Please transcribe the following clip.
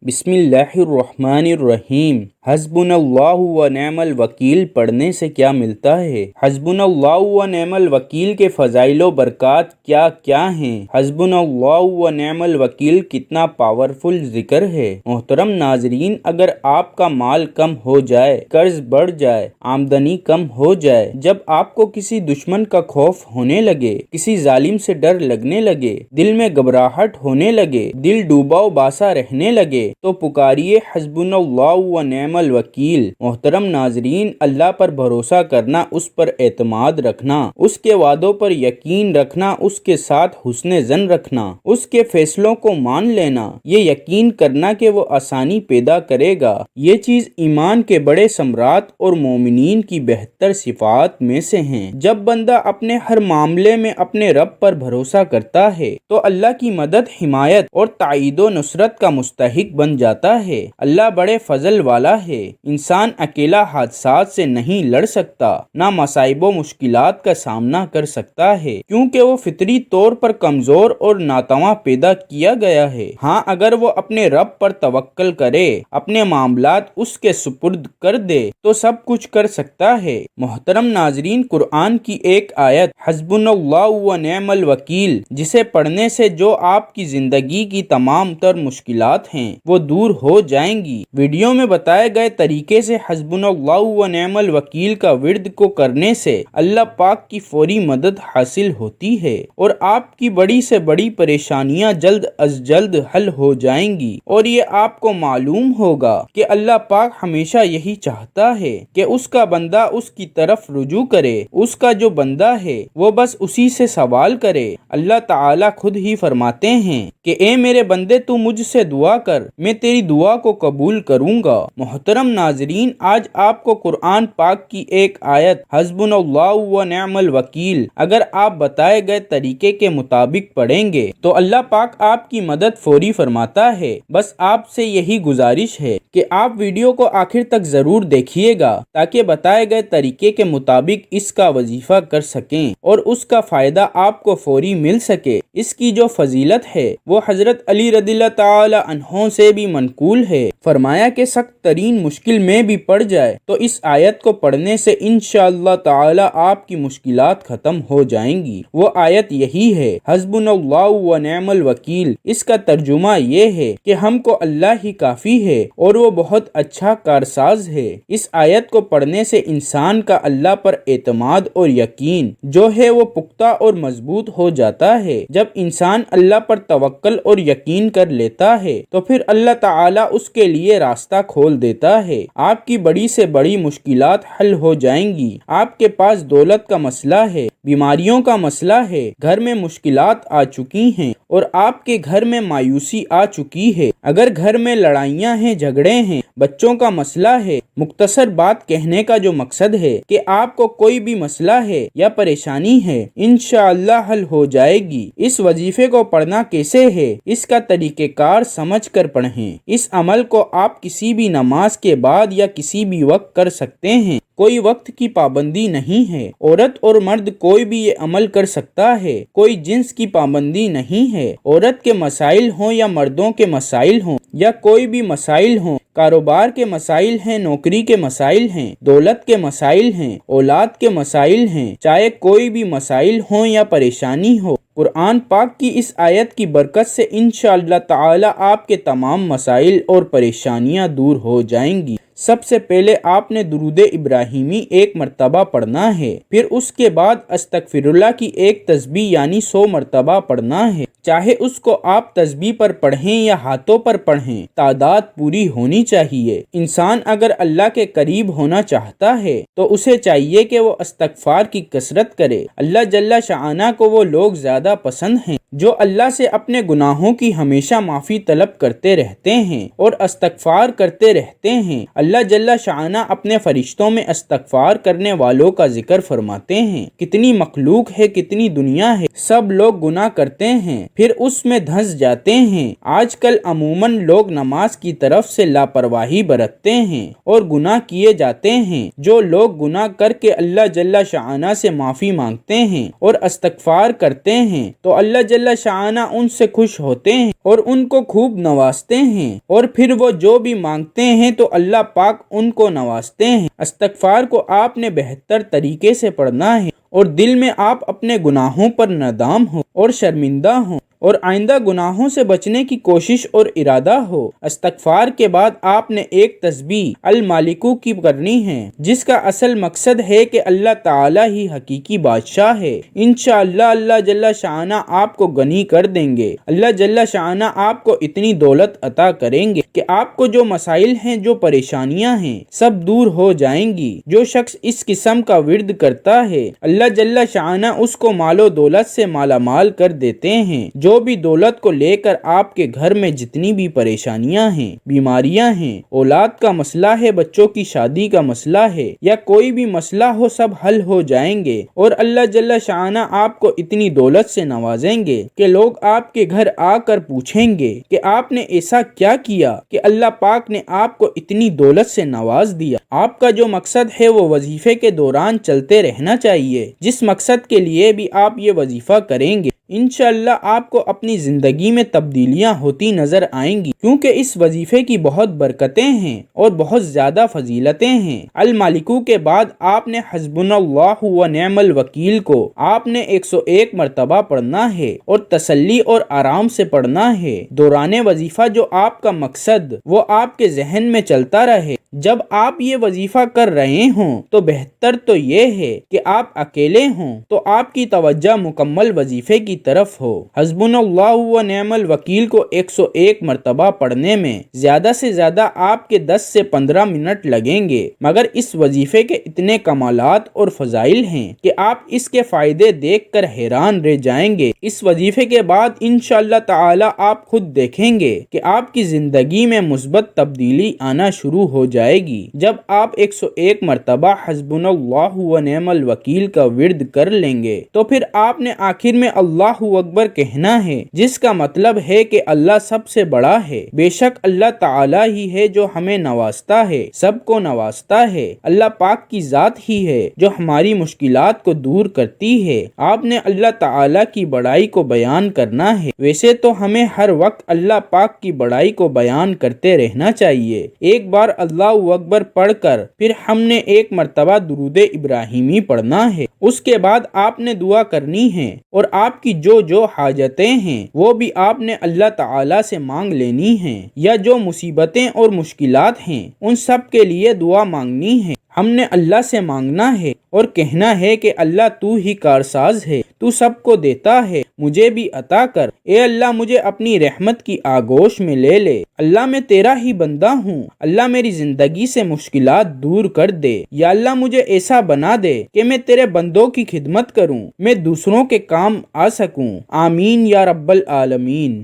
بسم اللہ الرحمن الرحیم۔ حسبنا اللہ و نعم الوکیل پڑھنے سے کیا ملتا ہے؟ حسبنا اللہ و نعم الوکیل کے فضائل و برکات کیا کیا ہیں؟ حسبنا اللہ و نعم الوکیل کتنا پاورفل ذکر ہے۔ محترم ناظرین، اگر آپ کا مال کم ہو جائے، قرض بڑھ جائے، آمدنی کم ہو جائے، جب آپ کو کسی دشمن کا خوف ہونے لگے، کسی ظالم سے ڈر لگنے لگے، دل میں گھبراہٹ ہونے لگے، دل ڈوبا و باسا رہنے لگے، تو پکاریے حسبنا اللہ و نعم الوکیل۔ محترم ناظرین، اللہ پر بھروسہ کرنا، اس پر اعتماد رکھنا، اس کے وعدوں پر یقین رکھنا، اس کے ساتھ حسن ظن رکھنا، اس کے فیصلوں کو مان لینا، یہ یقین کرنا کہ وہ آسانی پیدا کرے گا، یہ چیز ایمان کے بڑے ثمرات اور مومنین کی بہتر صفات میں سے ہیں۔ جب بندہ اپنے ہر معاملے میں اپنے رب پر بھروسہ کرتا ہے تو اللہ کی مدد، حمایت اور تائید و نصرت کا مستحق بن جاتا ہے۔ اللہ بڑے فضل والا ہے۔ انسان اکیلا حادثات سے نہیں لڑ سکتا، نہ مصائب و مشکلات کا سامنا کر سکتا ہے، کیونکہ وہ فطری طور پر کمزور اور ناتواں پیدا کیا گیا ہے۔ ہاں، اگر وہ اپنے رب پر توکل کرے، اپنے معاملات اس کے سپرد کر دے تو سب کچھ کر سکتا ہے۔ محترم ناظرین، قرآن کی ایک آیت حسبنا اللہ و نعم الوکیل، جسے پڑھنے سے جو آپ کی زندگی کی تمام تر مشکلات ہیں وہ دور ہو جائیں گی۔ ویڈیو میں بتائے گئے طریقے سے حسبنا اللہ و نعم الوکیل کا ورد کو کرنے سے اللہ پاک کی فوری مدد حاصل ہوتی ہے اور آپ کی بڑی سے بڑی پریشانیاں جلد از جلد حل ہو جائیں گی، اور یہ آپ کو معلوم ہوگا کہ اللہ پاک ہمیشہ یہی چاہتا ہے کہ اس کا بندہ اس کی طرف رجوع کرے، اس کا جو بندہ ہے وہ بس اسی سے سوال کرے۔ اللہ تعالیٰ خود ہی فرماتے ہیں کہ اے میرے بندے، تو مجھ سے دعا کر، میں تیری دعا کو قبول کروں گا۔ محترم ناظرین، آج آپ کو قرآن پاک کی ایک آیت حسبنا اللہ و نعم الوکیل اگر آپ بتائے گئے طریقے کے مطابق پڑھیں گے تو اللہ پاک آپ کی مدد فوری فرماتا ہے۔ بس آپ سے یہی گزارش ہے کہ آپ ویڈیو کو آخر تک ضرور دیکھیے گا تاکہ بتائے گئے طریقے کے مطابق اس کا وظیفہ کر سکیں اور اس کا فائدہ آپ کو فوری مل سکے۔ اس کی جو فضیلت ہے وہ حضرت علی رضی اللہ تعالی عنہ سے بھی منقول ہے۔ فرمایا کہ سخت ترین مشکل میں بھی پڑ جائے تو اس آیت کو پڑھنے سے انشاءاللہ تعالی آپ کی مشکلات ختم ہو جائیں گی۔ وہ آیت یہی ہے حسبنا اللہ و نعم الوکیل۔ اس کا ترجمہ یہ ہے کہ ہم کو اللہ ہی کافی ہے اور وہ بہت اچھا کارساز ہے۔ اس آیت کو پڑھنے سے انسان کا اللہ پر اعتماد اور یقین جو ہے وہ پختہ اور مضبوط ہو جاتا ہے۔ جب انسان اللہ پر توکل اور یقین کر لیتا ہے تو پھر اللہ تعالیٰ اس کے لیے راستہ کھول دیتا ہے۔ آپ کی بڑی سے بڑی مشکلات حل ہو جائیں گی۔ آپ کے پاس دولت کا مسئلہ ہے، بیماریوں کا مسئلہ ہے، گھر میں مشکلات آ چکی ہیں اور آپ کے گھر میں مایوسی آ چکی ہے، اگر گھر میں لڑائیاں ہیں، جھگڑے ہیں، بچوں کا مسئلہ ہے، مختصر بات کہنے کا جو مقصد ہے کہ آپ کو کوئی بھی مسئلہ ہے یا پریشانی ہے، انشاءاللہ حل ہو جائے گی۔ اس وظیفے کو پڑھنا کیسے ہے، اس کا طریقہ کار سمجھ کر پڑھیں۔ اس عمل کو آپ کسی بھی نماز کے بعد یا کسی بھی وقت کر سکتے ہیں، کوئی وقت کی پابندی نہیں ہے۔ عورت اور مرد کوئی بھی یہ عمل کر سکتا ہے، کوئی جنس کی پابندی نہیں ہے۔ عورت کے مسائل ہوں یا مردوں کے مسائل ہوں یا کوئی بھی مسائل ہوں، کاروبار کے مسائل ہیں، نوکری کے مسائل ہیں، دولت کے مسائل ہیں، اولاد کے مسائل ہیں، چاہے کوئی بھی مسائل ہوں یا پریشانی ہو، قرآن پاک کی اس آیت کی برکت سے انشاءاللہ تعالی آپ کے تمام مسائل اور پریشانیاں دور ہو جائیں گی۔ سب سے پہلے آپ نے درود ابراہیمی 1 مرتبہ پڑھنا ہے، پھر اس کے بعد استغفر اللہ کی ایک تسبیح یعنی 100 مرتبہ پڑھنا ہے۔ چاہے اس کو آپ تسبیح پر پڑھیں یا ہاتھوں پر پڑھیں، تعداد پوری ہونی چاہیے۔ انسان اگر اللہ کے قریب ہونا چاہتا ہے تو اسے چاہیے کہ وہ استغفار کی کثرت کرے۔ اللہ جل شانہ کو وہ لوگ زیادہ پسند ہیں جو اللہ سے اپنے گناہوں کی ہمیشہ معافی طلب کرتے رہتے ہیں اور استغفار کرتے رہتے ہیں۔ اللہ اللہ جل شانہ اپنے فرشتوں میں استغفار کرنے والوں کا ذکر فرماتے ہیں۔ کتنی مخلوق ہے، کتنی دنیا ہے، سب لوگ گناہ کرتے ہیں پھر اس میں دھنس جاتے ہیں۔ آج کل عموماً لوگ نماز کی طرف سے لاپرواہی برتتے ہیں اور گناہ کیے جاتے ہیں۔ جو لوگ گناہ کر کے اللہ جل شانہ سے معافی مانگتے ہیں اور استغفار کرتے ہیں تو اللہ جل شانہ ان سے خوش ہوتے ہیں اور ان کو خوب نوازتے ہیں، اور پھر وہ جو بھی مانگتے ہیں تو اللہ پاک ان کو نوازتے ہیں۔ استغفار کو آپ نے بہتر طریقے سے پڑھنا ہے اور دل میں آپ اپنے گناہوں پر ندام ہو اور شرمندہ ہوں اور آئندہ گناہوں سے بچنے کی کوشش اور ارادہ ہو۔ استغفار کے بعد آپ نے ایک تسبیح المالکو کی کرنی ہے، جس کا اصل مقصد ہے کہ اللہ تعالی ہی حقیقی بادشاہ ہے۔ انشاءاللہ اللہ جل شانہ آپ کو غنی کر دیں گے۔ اللہ جل شانہ آپ کو اتنی دولت عطا کریں گے کہ آپ کو جو مسائل ہیں، جو پریشانیاں ہیں، سب دور ہو جائیں گی۔ جو شخص اس قسم کا ورد کرتا ہے، اللہ جل شانہ اس کو مال و دولت سے مالا مال کر دیتے ہیں۔ جو بھی دولت کو لے کر آپ کے گھر میں جتنی بھی پریشانیاں ہیں، بیماریاں ہیں، اولاد کا مسئلہ ہے، بچوں کی شادی کا مسئلہ ہے، یا کوئی بھی مسئلہ ہو، سب حل ہو جائیں گے، اور اللہ جل شانہ آپ کو اتنی دولت سے نوازیں گے کہ لوگ آپ کے گھر آ کر پوچھیں گے کہ آپ نے ایسا کیا کیا کہ اللہ پاک نے آپ کو اتنی دولت سے نواز دیا۔ آپ کا جو مقصد ہے وہ وظیفے کے دوران چلتے رہنا چاہیے، جس مقصد کے لیے بھی آپ یہ وظیفہ کریں گے انشاءاللہ آپ کو اپنی زندگی میں تبدیلیاں ہوتی نظر آئیں گی، کیونکہ اس وظیفے کی بہت برکتیں ہیں اور بہت زیادہ فضیلتیں ہیں۔ المالکو کے بعد آپ نے حسبنا اللہ و نعم الوکیل کو آپ نے 101 مرتبہ پڑھنا ہے اور تسلی اور آرام سے پڑھنا ہے۔ دوران وظیفہ جو آپ کا مقصد وہ آپ کے ذہن میں چلتا رہے۔ جب آپ یہ وظیفہ کر رہے ہوں تو بہتر تو یہ ہے کہ آپ اکیلے ہوں تو آپ کی توجہ مکمل وظیفے کی طرف ہو۔ حسبنا اللہ و نعم الوکیل کو 101 مرتبہ پڑھنے میں زیادہ سے زیادہ آپ کے 10 سے 15 منٹ لگیں گے، مگر اس وظیفے کے اتنے کمالات اور فضائل ہیں کہ آپ اس کے فائدے دیکھ کر حیران رہ جائیں گے۔ اس وظیفے کے بعد انشاءاللہ تعالی آپ خود دیکھیں گے کہ آپ کی زندگی میں مثبت تبدیلی آنا شروع ہو جائے گی۔ جب آپ 101 مرتبہ حسبنا اللہ و نعم الوکیل کا ورد کر لیں گے تو پھر آپ نے آخر میں اللہ اکبر کہنا ہے، جس کا مطلب ہے کہ اللہ سب سے بڑا ہے۔ بے شک اللہ تعالی ہی ہے جو ہمیں نوازتا ہے، سب کو نوازتا ہے۔ اللہ پاک کی ذات ہی ہے جو ہماری مشکلات کو دور کرتی ہے۔ آپ نے اللہ تعالی کی بڑائی کو بیان کرنا ہے۔ ویسے تو ہمیں ہر وقت اللہ پاک کی بڑائی کو بیان کرتے رہنا چاہیے۔ ایک بار اللہ اکبر پڑھ کر پھر ہم نے ایک مرتبہ درود ابراہیمی پڑھنا ہے۔ اس کے بعد آپ نے دعا کرنی ہے اور آپ کی جو حاجتیں ہیں وہ بھی آپ نے اللہ تعالی سے مانگ لینی ہیں، یا جو مصیبتیں اور مشکلات ہیں ان سب کے لیے دعا مانگنی ہے۔ ہم نے اللہ سے مانگنا ہے اور کہنا ہے کہ اللہ تو ہی کارساز ہے، تو سب کو دیتا ہے، مجھے بھی عطا کر۔ اے اللہ مجھے اپنی رحمت کی آغوش میں لے لے۔ اللہ میں تیرا ہی بندہ ہوں، اللہ میری زندگی سے مشکلات دور کر دے۔ یا اللہ مجھے ایسا بنا دے کہ میں تیرے بندوں کی خدمت کروں، میں دوسروں کے کام آ سکوں۔ آمین یا رب العالمین۔